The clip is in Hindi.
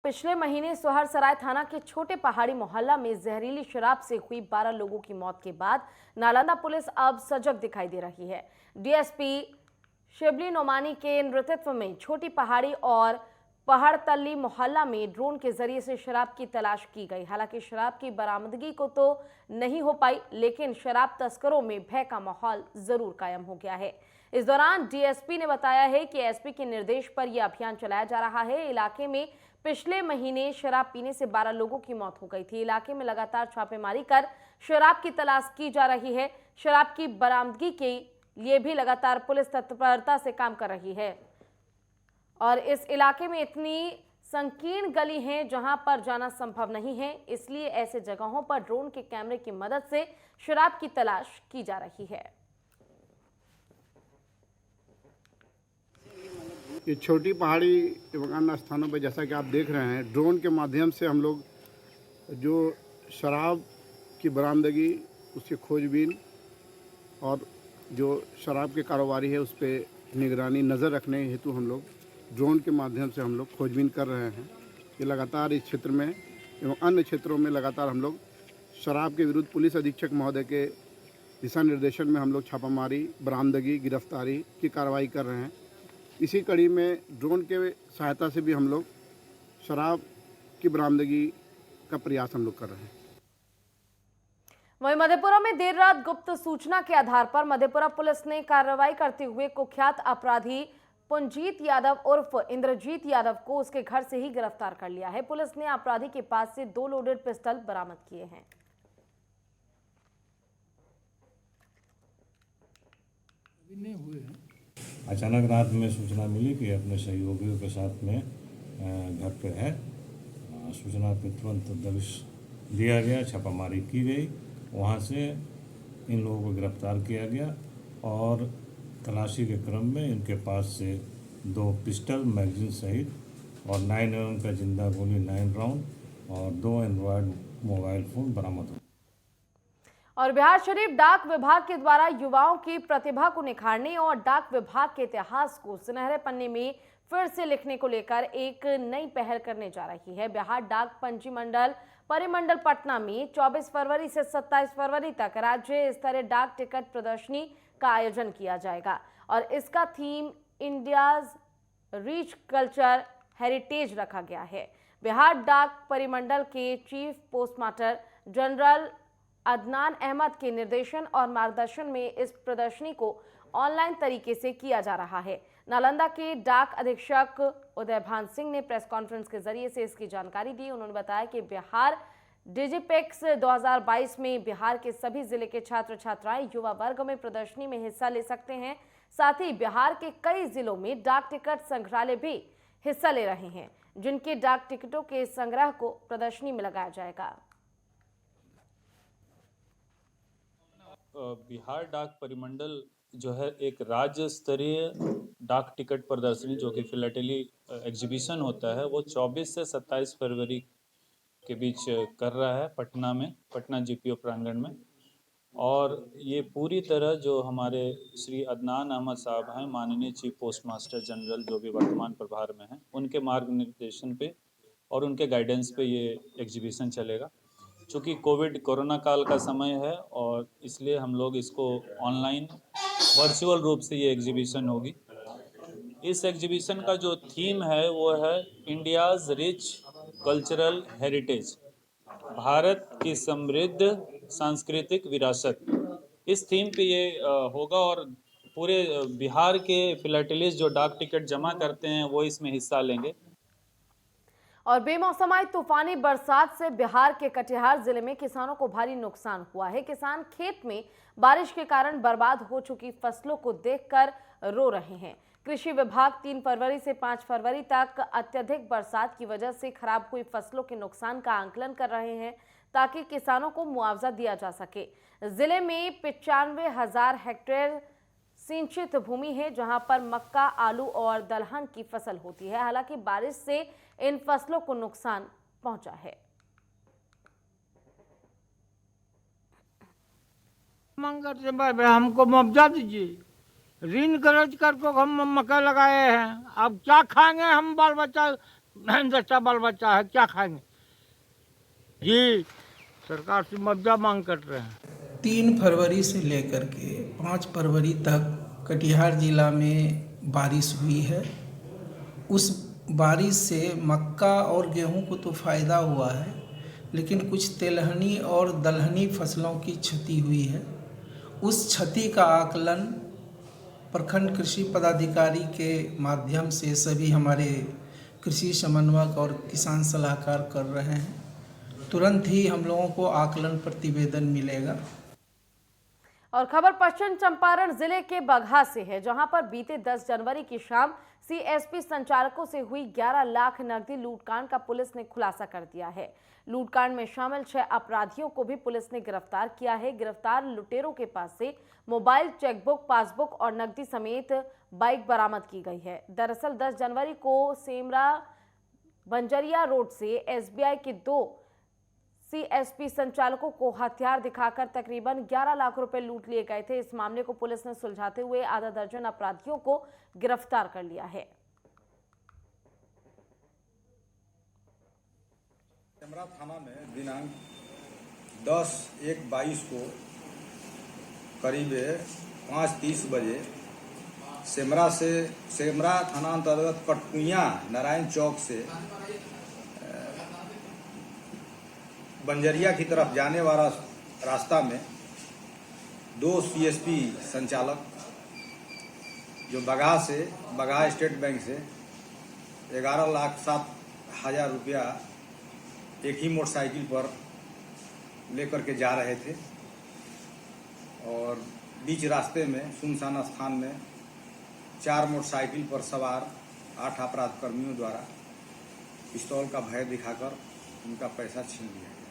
पिछले महीने सोहरसराय थाना के छोटे पहाड़ी मोहल्ला में जहरीली शराब से हुई 12 लोगों की मौत के बाद नालंदा पुलिस अब सजग दिखाई दे रही है। डीएसपी शिबली नोमानी के नेतृत्व में छोटी पहाड़ी और पहाड़तल्ली मोहल्ला में ड्रोन के जरिए से शराब की तलाश की गई। हालांकि शराब की बरामदगी को तो नहीं हो पाई, लेकिन शराब तस्करों में भय का माहौल जरूर कायम हो गया है। इस दौरान डीएसपी ने बताया है कि एसपी के निर्देश पर यह अभियान चलाया जा रहा है। इलाके में पिछले महीने शराब पीने से 12 लोगों की मौत हो गई थी। इलाके में लगातार छापेमारी कर शराब की तलाश की जा रही है। शराब की बरामदगी के लिए भी लगातार पुलिस तत्परता से काम कर रही है और इस इलाके में इतनी संकीर्ण गली हैं जहां पर जाना संभव नहीं है, इसलिए ऐसे जगहों पर ड्रोन के कैमरे की मदद से शराब की तलाश की जा रही है। ये छोटी पहाड़ी एवं अन्य स्थानों पर जैसा कि आप देख रहे हैं, ड्रोन के माध्यम से हम लोग जो शराब की बरामदगी, उसकी खोजबीन और जो शराब के कारोबारी है उस पर निगरानी नज़र रखने हेतु हम लोग ड्रोन के माध्यम से हम लोग खोजबीन कर रहे हैं। ये लगातार इस क्षेत्र में एवं अन्य क्षेत्रों में लगातार हम लोग शराब के विरुद्ध पुलिस अधीक्षक महोदय के दिशा निर्देशन में हम लोग छापामारी, बरामदगी, गिरफ्तारी की कार्रवाई कर रहे हैं। इसी कड़ी में ड्रोन के सहायता से भी हम लोग शराब की बरामदगी का प्रयास हम लोग कर रहे हैं। वहीं मधेपुरा में देर रात गुप्त सूचना के आधार पर मधेपुरा पुलिस ने कार्रवाई करते हुए कुख्यात अपराधी पुंजीत यादव उर्फ इंद्रजीत यादव को उसके घर से ही गिरफ्तार कर लिया है। पुलिस ने अपराधी के पास से 2 लोडेड पिस्टल बरामद किए हैं। अचानक रात में सूचना मिली कि अपने सहयोगियों के साथ में घर पे है। सूचना पे तुरंत दबिश दिया गया, छापामारी की गई, वहाँ से इन लोगों को गिरफ्तार किया गया और तलाशी के क्रम में इनके पास से 2 पिस्टल मैगजीन सहित और 9mm का जिंदा गोली 9 राउंड और 2 एंड्रॉयड मोबाइल फ़ोन बरामद हुए। और बिहार शरीफ डाक विभाग के द्वारा युवाओं की प्रतिभा को निखारने और डाक विभाग के इतिहास को सुनहरे पन्ने में फिर से लिखने को लेकर एक नई पहल करने जा रही है। बिहार डाक पंजी मंडल परिमंडल पटना में 24 फरवरी से 27 फरवरी तक राज्य स्तरीय डाक टिकट प्रदर्शनी का आयोजन किया जाएगा और इसका theme India's rich culture heritage रखा गया है। बिहार डाक परिमंडल के chief postmaster general Adnan Ahmed के निर्देशन और मार्गदर्शन में इस प्रदर्शनी को ऑनलाइन तरीके से किया जा रहा है। नालंदा के डाक अधीक्षक उदयभान सिंह ने प्रेस कॉन्फ्रेंस के जरिए से इसकी जानकारी दी। उन्होंने बताया कि बिहार डिजिपेक्स 2022 में बिहार के सभी जिले के छात्र छात्राएं युवा वर्ग में प्रदर्शनी में हिस्सा ले सकते हैं। साथ ही बिहार के कई जिलों में डाक टिकट संग्रहालय भी हिस्सा ले रहे हैं, जिनके डाक टिकटों के संग्रह को प्रदर्शनी में लगाया जाएगा। बिहार डाक परिमंडल जो है एक राज्य स्तरीय डाक टिकट प्रदर्शनी जो कि फिलैटेली एग्जीबिशन होता है, वो 24 से 27 फरवरी के बीच कर रहा है पटना में, पटना जीपीओ प्रांगण में। और ये पूरी तरह जो हमारे श्री अदनान अहमद साहब हैं, माननीय चीफ पोस्टमास्टर जनरल जो भी वर्तमान प्रभार में हैं, उनके मार्गनिर्देशन पे और उनके गाइडेंस पे ये एग्जीबिशन चलेगा। चूँकि कोरोना काल का समय है और इसलिए हम लोग इसको ऑनलाइन वर्चुअल रूप से ये एग्जीबिशन होगी। इस एग्जीबिशन का जो थीम है वो है India's rich cultural heritage, Bharat की समृद्ध सांस्कृतिक विरासत। इस थीम पे ये होगा और पूरे बिहार के फिलैटेलिस्ट जो डाक टिकट जमा करते हैं वो इसमें हिस्सा लेंगे। और बेमौसमाई तूफानी बरसात से बिहार के कटिहार जिले में किसानों को भारी नुकसान हुआ है। किसान खेत में बारिश के कारण बर्बाद हो चुकी फसलों को देखकर रो रहे हैं। कृषि विभाग 3 फरवरी से 5 फरवरी तक अत्यधिक बरसात की वजह से खराब हुई फसलों के नुकसान का आंकलन कर रहे हैं ताकि किसानों को मुआवजा दिया जा सके। जिले में 95,000 हेक्टेयर सिंचित भूमि है जहां पर मक्का, आलू और दलहन की फसल होती है। हालांकि बारिश से इन फसलों को नुकसान पहुंचा है। हमको मुआवजा दीजिए, ऋण कर्ज करके हम मक्का लगाए हैं, अब क्या खाएंगे हम बाल बच्चा, नहीं बच्चा बाल बच्चा है, क्या खाएंगे जी। सरकार से मुआवजा मांग कर रहे हैं। 3 फरवरी से लेकर के 5 फरवरी तक कटिहार जिला में बारिश हुई है। उस बारिश से मक्का और गेहूं को तो फ़ायदा हुआ है, लेकिन कुछ तेलहनी और दलहनी फसलों की क्षति हुई है। उस क्षति का आकलन प्रखंड कृषि पदाधिकारी के माध्यम से सभी हमारे कृषि समन्वयक और किसान सलाहकार कर रहे हैं। तुरंत ही हम लोगों को आकलन प्रतिवेदन मिलेगा। और खबर पश्चिम चंपारण जिले के बगहा से है, जहां पर बीते 10 जनवरी की शाम सीएसपी संचालकों से हुई 11 लाख नकदी लूटकांड का पुलिस ने खुलासा कर दिया है। लूटकांड में शामिल 6 अपराधियों को भी पुलिस ने गिरफ्तार किया है। गिरफ्तार लुटेरों के पास से मोबाइल, चेकबुक, पासबुक और नकदी समेत बाइक बरामद की गई है। दरअसल 10 जनवरी को सेमरा बंजरिया रोड से एसबीआई के 2 सीएसपी संचालकों को हथियार दिखाकर तकरीबन 11 लाख रुपए लूट लिए गए थे। इस मामले को पुलिस ने सुलझाते हुए आधा दर्जन अपराधियों को गिरफ्तार कर लिया है। सेमरा थाना में दिनांक 10/1/22 को करीब 5:30 बजे सेमरा थाना अंतर्गत कटकुइया नारायण चौक से बंजरिया की तरफ जाने वाला रास्ता में 2 सीएसपी संचालक जो बगहा स्टेट बैंक से 11,07,000 रुपया एक ही मोटरसाइकिल पर लेकर के जा रहे थे और बीच रास्ते में सुनसान स्थान में 4 मोटरसाइकिल पर सवार 8 अपराध कर्मियों द्वारा पिस्तौल का भय दिखाकर उनका पैसा छीन लिया गया।